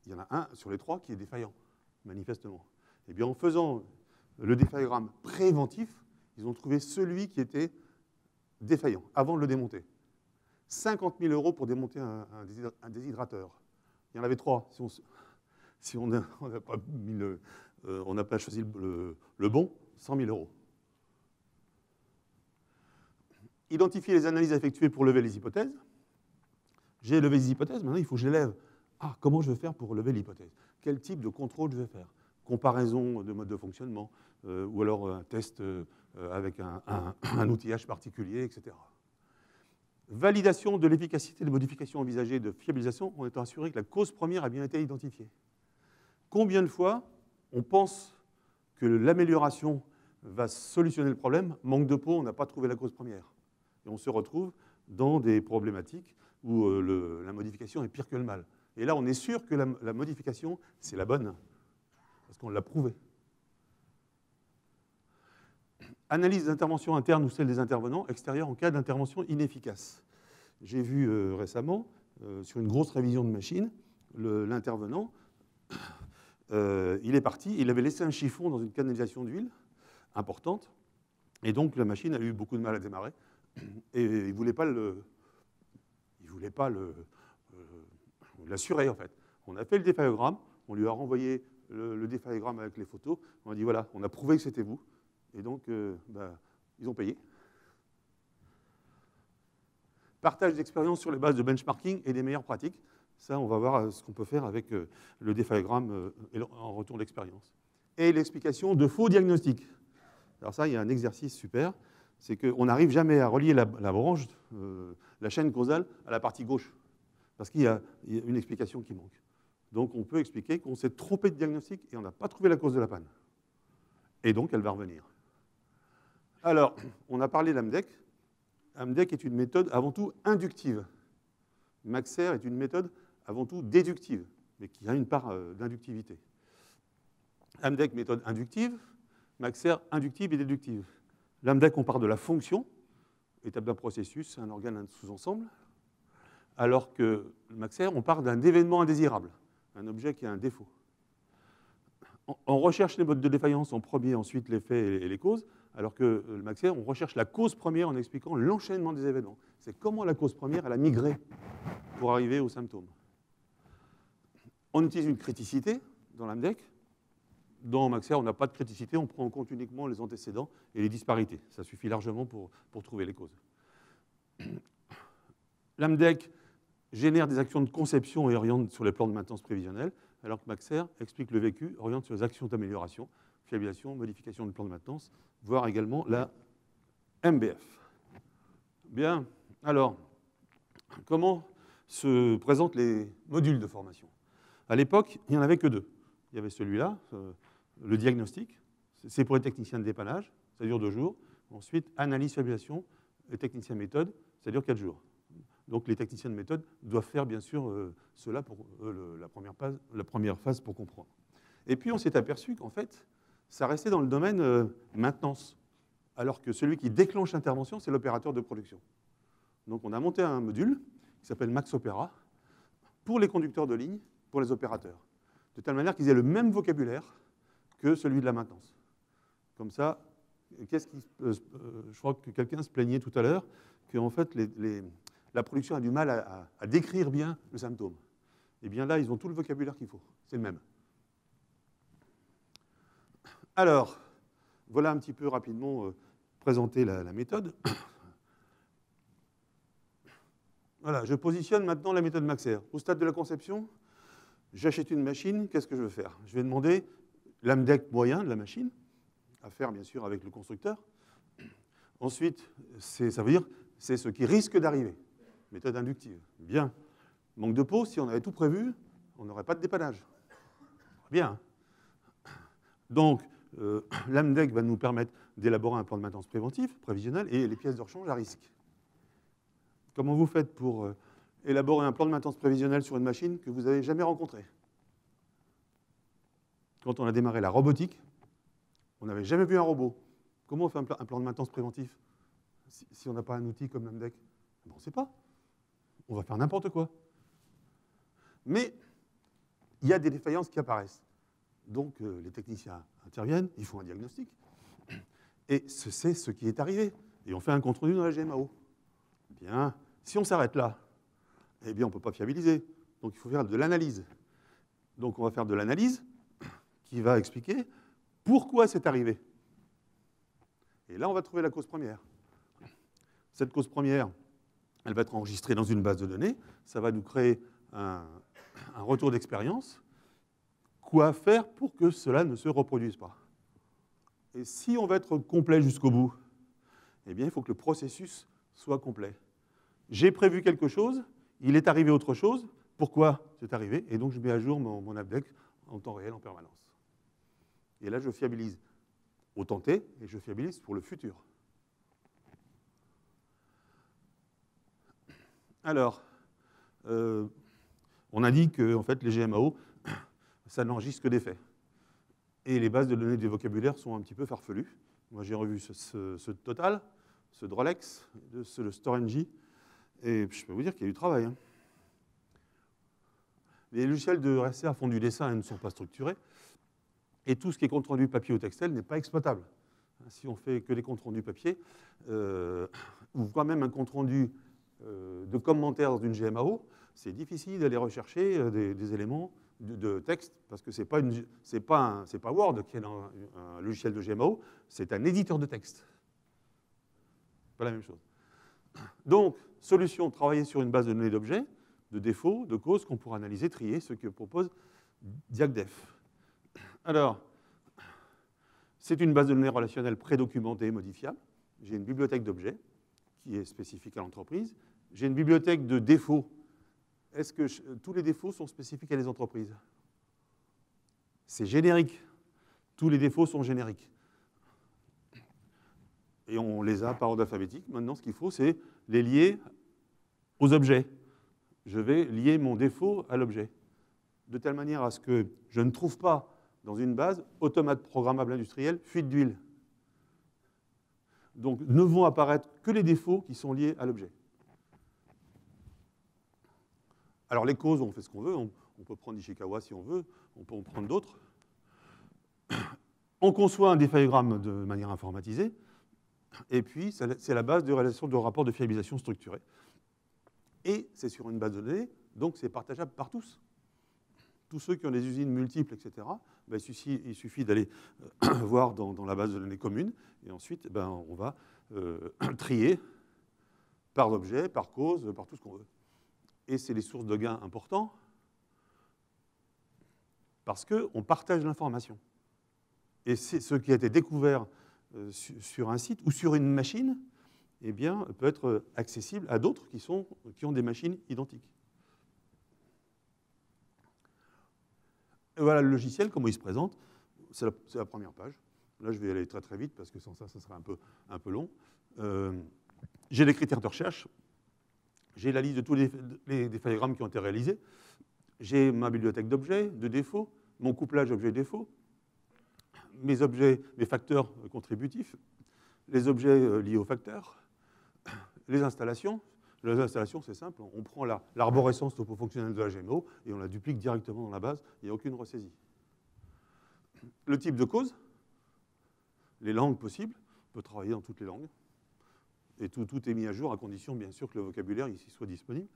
Il y en a un sur les 3 qui est défaillant, manifestement. Eh bien, en faisant le défaillogramme préventif, ils ont trouvé celui qui était défaillant, avant de le démonter. 50 000 € pour démonter un déshydrateur. Il y en avait 3. Si on n'a pas choisi le bon, 100 000 €. Identifier les analyses à effectuer pour lever les hypothèses. J'ai levé les hypothèses, maintenant il faut que je les lève. Ah, comment je vais faire pour lever l'hypothèse? Quel type de contrôle je vais faire? Comparaison de mode de fonctionnement, ou alors un test avec un outillage particulier, etc. Validation de l'efficacité des modifications envisagées de fiabilisation en étant assuré que la cause première a bien été identifiée. Combien de fois on pense que l'amélioration va solutionner le problème, manque de peau, on n'a pas trouvé la cause première. Et on se retrouve dans des problématiques où la modification est pire que le mal. Et là, on est sûr que la modification, c'est la bonne, parce qu'on l'a prouvé. Analyse des interventions internes ou celle des intervenants extérieurs en cas d'intervention inefficace. J'ai vu récemment, sur une grosse révision de machine, l'intervenant, il est parti, il avait laissé un chiffon dans une canalisation d'huile importante, et donc la machine a eu beaucoup de mal à démarrer, et il ne voulait pas l'assurer, en fait, On a fait le défaillogramme, on lui a renvoyé le défaillogramme avec les photos, on a dit voilà, on a prouvé que c'était vous, et donc ils ont payé. Partage d'expérience sur les bases de benchmarking et des meilleures pratiques. Ça, on va voir ce qu'on peut faire avec le défaillogramme en retour d'expérience. Et l'explication de faux diagnostics. Alors ça, il y a un exercice super, c'est qu'on n'arrive jamais à relier la branche, la chaîne causale, à la partie gauche, parce qu'il y a une explication qui manque. Donc on peut expliquer qu'on s'est trompé de diagnostic et on n'a pas trouvé la cause de la panne. Et donc elle va revenir. Alors, on a parlé d'AMDEC. AMDEC est une méthode avant tout inductive. Maxer est une méthode avant tout déductive, mais qui a une part d'inductivité. AMDEC, méthode inductive. Maxer, inductive et déductive. L'AMDEC, on part de la fonction, étape d'un processus, un organe, un sous-ensemble, alors que le Maxer, on part d'un événement indésirable, un objet qui a un défaut. On recherche les modes de défaillance en premier, ensuite les faits et les causes, alors que le Maxer, on recherche la cause première en expliquant l'enchaînement des événements. C'est comment la cause première, elle a migré pour arriver aux symptômes. On utilise une criticité dans l'AMDEC. Dans Maxer, on n'a pas de criticité, on prend en compte uniquement les antécédents et les disparités. Ça suffit largement pour trouver les causes. L'AMDEC génère des actions de conception et oriente sur les plans de maintenance prévisionnelle, alors que Maxer explique le vécu, oriente sur les actions d'amélioration, fiabilisation, modification du plan de maintenance, voire également la MBF. Bien, alors, comment se présentent les modules de formation? À l'époque, il n'y en avait que deux. Il y avait celui-là, le diagnostic, c'est pour les techniciens de dépannage, ça dure 2 jours. Ensuite, analyse, fiabilisation, les techniciens méthode, ça dure 4 jours. Donc les techniciens de méthode doivent faire bien sûr cela pour la première phase pour comprendre. Et puis on s'est aperçu qu'en fait, ça restait dans le domaine maintenance, alors que celui qui déclenche l'intervention, c'est l'opérateur de production. Donc on a monté un module qui s'appelle MaxOpera pour les conducteurs de ligne, pour les opérateurs, de telle manière qu'ils aient le même vocabulaire que celui de la maintenance. Comme ça, je crois que quelqu'un se plaignait tout à l'heure qu'en fait, la production a du mal à décrire bien le symptôme. Eh bien là, ils ont tout le vocabulaire qu'il faut. C'est le même. Alors, voilà un petit peu rapidement présenter la méthode. Voilà, je positionne maintenant la méthode Maxer. Au stade de la conception, j'achète une machine, qu'est-ce que je veux faire? Je vais demander l'AMDEC moyen de la machine, à faire bien sûr avec le constructeur. Ensuite, ça veut dire c'est ce qui risque d'arriver. Méthode inductive. Bien. Manque de peau, si on avait tout prévu, on n'aurait pas de dépannage. Bien. Donc, l'AMDEC va nous permettre d'élaborer un plan de maintenance préventif, prévisionnel, et les pièces de rechange à risque. Comment vous faites pour élaborer un plan de maintenance prévisionnel sur une machine que vous n'avez jamais rencontrée? Quand on a démarré la robotique, on n'avait jamais vu un robot. Comment on fait un plan de maintenance préventif si on n'a pas un outil comme l'AMDEC? On ne sait pas. On va faire n'importe quoi. Mais il y a des défaillances qui apparaissent. Donc les techniciens interviennent, ils font un diagnostic. Et c'est ce qui est arrivé. Et on fait un compte-rendu dans la GMAO. Bien. Si on s'arrête là, eh bien on ne peut pas fiabiliser. Donc il faut faire de l'analyse. Donc on va faire de l'analyse qui va expliquer pourquoi c'est arrivé. Et là, on va trouver la cause première. Cette cause première, elle va être enregistrée dans une base de données. Ça va nous créer un retour d'expérience. Quoi faire pour que cela ne se reproduise pas? Et si on veut être complet jusqu'au bout, eh bien, il faut que le processus soit complet. J'ai prévu quelque chose, il est arrivé autre chose, pourquoi c'est arrivé? Et donc, je mets à jour mon AMDEC en temps réel, en permanence. Et là, je fiabilise au temps T et je fiabilise pour le futur. Alors, on a dit que en fait, les GMAO, ça n'enregistre que des faits. Et les bases de données des vocabulaires sont un petit peu farfelues. Moi, j'ai revu ce Total, ce Drolex, le StoreNG, et je peux vous dire qu'il y a eu du travail. Hein. Les logiciels de RSA font du dessin et ne sont pas structurés. Et tout ce qui est compte rendu papier ou textile n'est pas exploitable. Si on fait que les comptes rendus papier, ou quand même un compte rendu de commentaires dans une GMAO, c'est difficile d'aller rechercher des éléments de texte, parce que ce n'est pas Word qui est un logiciel de GMAO, c'est un éditeur de texte. Pas la même chose. Donc, solution, travailler sur une base de données d'objets, de défauts, de causes qu'on pourra analyser, trier, ce que propose DiagDef. Alors, c'est une base de données relationnelle prédocumentée et modifiable. J'ai une bibliothèque d'objets qui est spécifique à l'entreprise. J'ai une bibliothèque de défauts. Est-ce que tous les défauts sont spécifiques à les entreprises? C'est générique. Tous les défauts sont génériques. Et on les a par ordre alphabétique. Maintenant, ce qu'il faut, c'est les lier aux objets. Je vais lier mon défaut à l'objet, de telle manière à ce que je ne trouve pas dans une base automate programmable industriel fuite d'huile. Donc, ne vont apparaître que les défauts qui sont liés à l'objet. Alors, les causes, on fait ce qu'on veut. On peut prendre Ishikawa si on veut. On peut en prendre d'autres. On conçoit un défaillogramme de manière informatisée. Et puis, c'est la base de réalisation de rapports de fiabilisation structurés. Et c'est sur une base de données, donc c'est partageable par tous. Tous ceux qui ont des usines multiples, etc., ben, il suffit d'aller voir dans la base de données commune, et ensuite, ben, on va trier par objet, par cause, par tout ce qu'on veut. Et c'est les sources de gains importants, parce qu'on partage l'information. Et c'est ce qui a été découvert sur un site ou sur une machine, eh bien, peut être accessible à d'autres qui ont des machines identiques. Et voilà le logiciel, comment il se présente. C'est la première page. Là, je vais aller très très vite parce que sans ça, ça serait un peu long. J'ai les critères de recherche. J'ai la liste de tous les défaillogrammes qui ont été réalisés. J'ai ma bibliothèque d'objets, de défauts, mon couplage objet-défaut, mes objets, mes facteurs contributifs, les objets liés aux facteurs, les installations. Les installations, c'est simple. On prend l'arborescence topofonctionnelle de la GMO et on la duplique directement dans la base. Il n'y a aucune ressaisie. Le type de cause, les langues possibles. On peut travailler dans toutes les langues. Et tout est mis à jour à condition, bien sûr, que le vocabulaire ici soit disponible.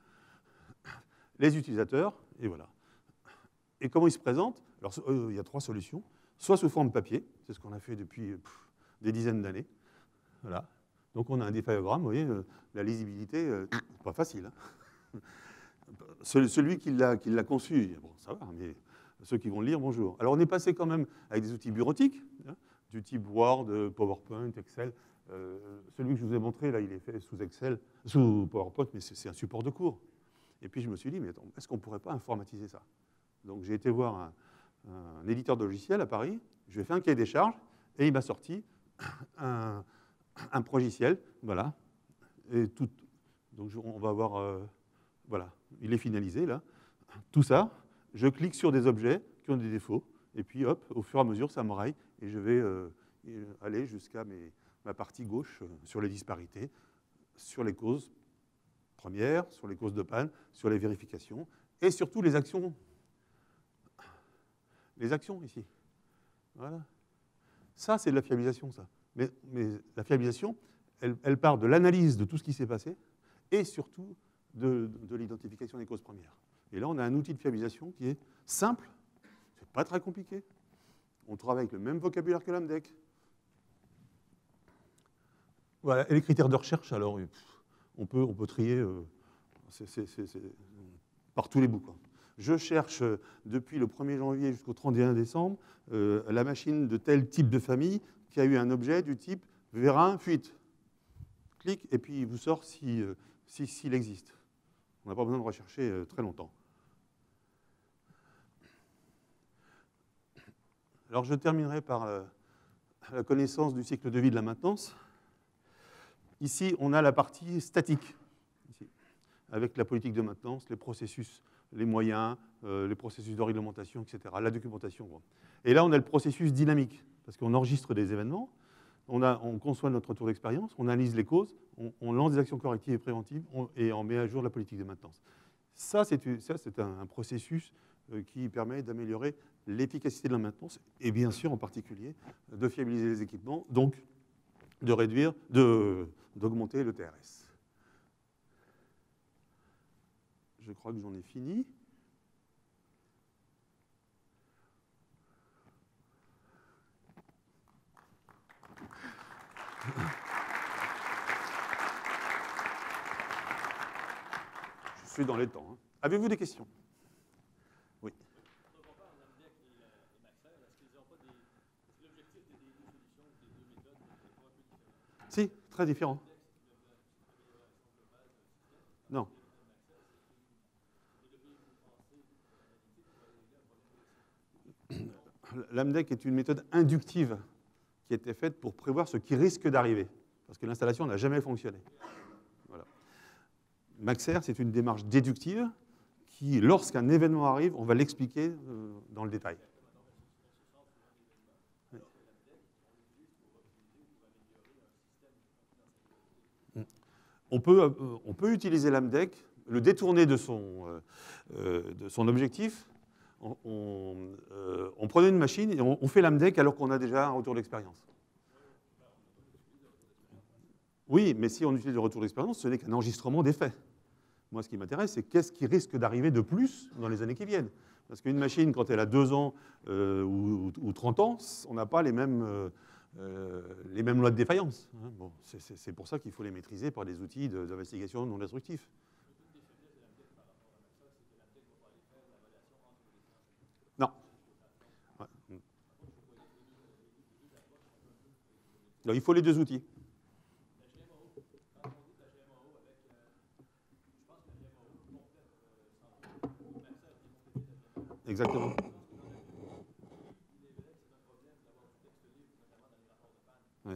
Les utilisateurs, et voilà. Et comment ils se présentent? Alors, il y a 3 solutions. Soit sous forme papier, c'est ce qu'on a fait depuis des dizaines d'années. Voilà. Donc on a un défaillogramme, vous voyez, la lisibilité, pas facile. Hein. Celui qui l'a conçu, bon, ça va, mais ceux qui vont le lire, bonjour. Alors on est passé quand même avec des outils bureautiques, hein, du type Word, PowerPoint, Excel. Celui que je vous ai montré, là, il est fait sous Excel, sous PowerPoint, mais c'est un support de cours. Et puis je me suis dit, mais attends, est-ce qu'on ne pourrait pas informatiser ça? Donc j'ai été voir un éditeur de logiciels à Paris, je lui ai fait un cahier des charges, et il m'a sorti un progiciel, voilà. Et tout, donc on va voir, voilà, il est finalisé là. Tout ça, je clique sur des objets qui ont des défauts, et puis hop, au fur et à mesure, ça m'enraye, et je vais aller jusqu'à ma partie gauche sur les disparités, sur les causes premières, sur les causes de panne, sur les vérifications, et surtout les actions. Les actions ici. Voilà. Ça, c'est de la fiabilisation, ça. Mais la fiabilisation, elle part de l'analyse de tout ce qui s'est passé et surtout de l'identification des causes premières. Et là, on a un outil de fiabilisation qui est simple, c'est pas très compliqué. On travaille avec le même vocabulaire que l'AMDEC. Voilà. Et les critères de recherche, alors, on peut trier par tous les bouts, quoi. Je cherche depuis le 1er janvier jusqu'au 31 décembre la machine de tel type de famille qui a eu un objet du type vérin fuite. Clique et puis il vous sort s'il existe. On n'a pas besoin de rechercher très longtemps. Alors je terminerai par la connaissance du cycle de vie de la maintenance. Ici, on a la partie statique, ici, avec la politique de maintenance, les processus, les moyens, les processus de réglementation, etc., la documentation. Et là, on a le processus dynamique, parce qu'on enregistre des événements, on conçoit notre retour d'expérience, on analyse les causes, on lance des actions correctives et préventives, et on met à jour la politique de maintenance. Ça, c'est un processus qui permet d'améliorer l'efficacité de la maintenance, et bien sûr, en particulier, de fiabiliser les équipements, donc d'augmenter le TRS. je crois que j'en ai fini. Je suis dans les temps. Hein. Avez-vous des questions? Oui. Si, très différent. Non. L'AMDEC est une méthode inductive qui a été faite pour prévoir ce qui risque d'arriver, parce que l'installation n'a jamais fonctionné. Voilà. Maxer, c'est une démarche déductive qui, lorsqu'un événement arrive, on va l'expliquer dans le détail. On peut utiliser l'AMDEC, le détourner de son objectif. On prenait une machine et on fait l'AMDEC alors qu'on a déjà un retour d'expérience. Oui, mais si on utilise le retour d'expérience, ce n'est qu'un enregistrement des faits. Moi, ce qui m'intéresse, c'est qu'est-ce qui risque d'arriver de plus dans les années qui viennent. Parce qu'une machine, quand elle a 2 ans ou 30 ans, on n'a pas les mêmes lois de défaillance. Bon, c'est pour ça qu'il faut les maîtriser par des outils d'investigation non destructifs. Non. Ouais. Non, il faut les 2 outils. Exactement. Oui.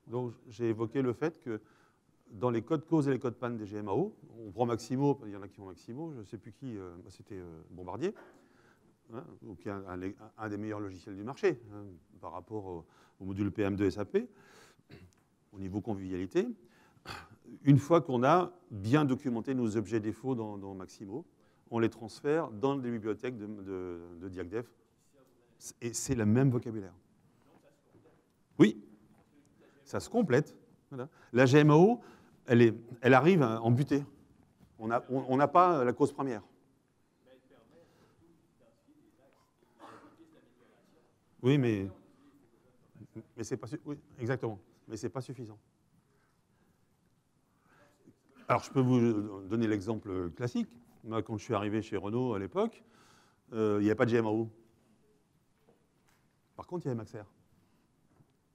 Donc, j'ai évoqué le fait que dans les codes causes et les codes panne des GMAO, on prend Maximo, il y en a qui ont Maximo, je ne sais plus qui, c'était Bombardier, hein, qui est un des meilleurs logiciels du marché hein, par rapport au module PM de SAP, au niveau convivialité. Une fois qu'on a bien documenté nos objets défauts dans Maximo, on les transfère dans les bibliothèques de DiagDef. Et c'est le même vocabulaire. Oui, ça se complète. Voilà. La GMAO, elle arrive en butée. On n'a pas la cause première. Oui, mais c'est pas oui, exactement. Mais c'est pas suffisant. Alors, je peux vous donner l'exemple classique. Moi, quand je suis arrivé chez Renault à l'époque, il n'y avait pas de GMAO. Par contre, il y avait Maxer.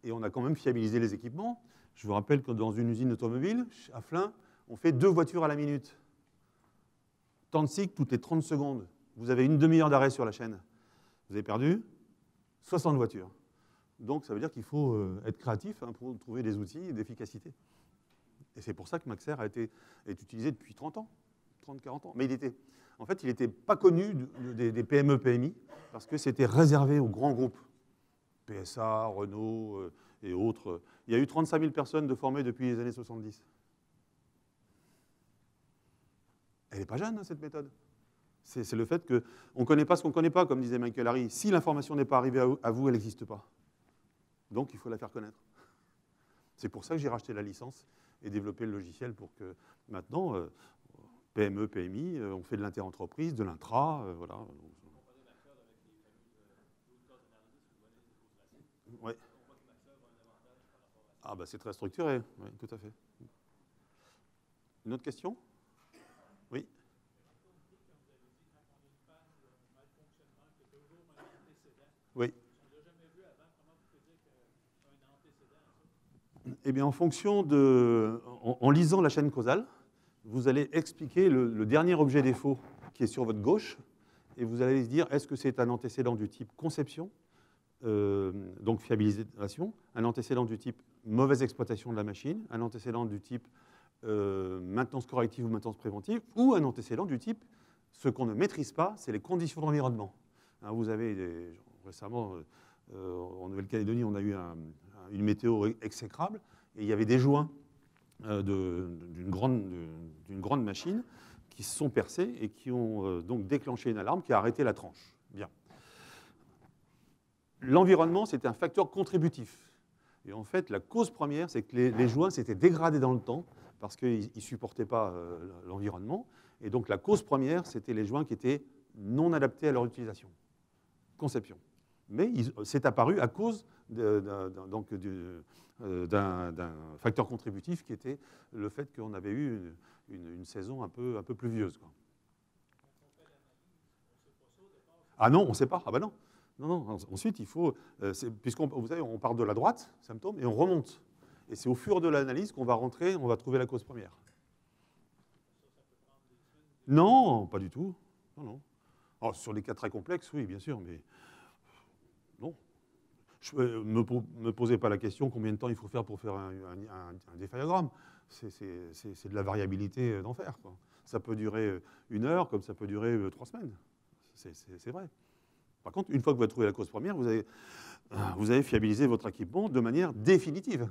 Et on a quand même fiabilisé les équipements. Je vous rappelle que dans une usine automobile, à Flins, on fait 2 voitures à la minute. Temps de cycle toutes les 30 secondes. Vous avez une demi-heure d'arrêt sur la chaîne. Vous avez perdu 60 voitures. Donc, ça veut dire qu'il faut être créatif hein, pour trouver des outils d'efficacité. Et c'est pour ça que Maxer est utilisé depuis 30 ans, 30-40 ans. Mais en fait, il n'était pas connu des PME, PMI, parce que c'était réservé aux grands groupes. PSA, Renault et autres. Il y a eu 35 000 personnes de formées depuis les années 70. Elle n'est pas jeune, hein, cette méthode. C'est le fait qu'on ne connaît pas ce qu'on ne connaît pas, comme disait Michael Harry. Si l'information n'est pas arrivée à vous, elle n'existe pas. Donc, il faut la faire connaître. C'est pour ça que j'ai racheté la licence et développé le logiciel pour que maintenant, PME, PMI, on fait de l'interentreprise, de l'intra, voilà. Oui. Ah, bah c'est très structuré, oui, tout à fait. Une autre question? Oui. Oui. Eh bien, en fonction en lisant la chaîne causale, vous allez expliquer le dernier objet défaut qui est sur votre gauche, et vous allez se dire, est-ce que c'est un antécédent du type conception, donc fiabilisation, un antécédent du type mauvaise exploitation de la machine, un antécédent du type maintenance corrective ou maintenance préventive, ou un antécédent du type, ce qu'on ne maîtrise pas, c'est les conditions d'environnement. Hein, vous avez récemment, en Nouvelle-Calédonie, on a eu une météo exécrable, et il y avait des joints d'une grande machine qui se sont percés et qui ont donc déclenché une alarme qui a arrêté la tranche. Bien. L'environnement, c'était un facteur contributif. Et en fait, la cause première, c'est que les joints s'étaient dégradés dans le temps parce qu'ils ne supportaient pas l'environnement. Et donc, la cause première, c'était les joints qui étaient non adaptés à leur utilisation. Conception. Mais c'est apparu à cause d'un facteur contributif qui était le fait qu'on avait eu une saison un peu pluvieuse, quoi. Ah non, on ne sait pas. Ah ben non. Non. Ensuite, il faut, vous savez, on part de la droite, symptômes, et on remonte. Et c'est au fur de l'analyse qu'on va rentrer, on va trouver la cause première. Non, pas du tout. Non. Alors, sur les cas très complexes, oui, bien sûr, mais non. Ne me posez pas la question combien de temps il faut faire pour faire un défaillogramme. C'est de la variabilité d'enfer, quoi. Ça peut durer 1 heure, comme ça peut durer 3 semaines. C'est vrai. Par contre, une fois que vous avez trouvé la cause première, vous avez fiabilisé votre équipement de manière définitive.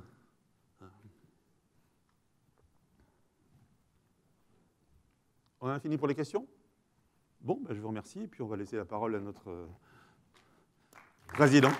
On a fini pour les questions? Bon, ben je vous remercie, et puis on va laisser la parole à notre président.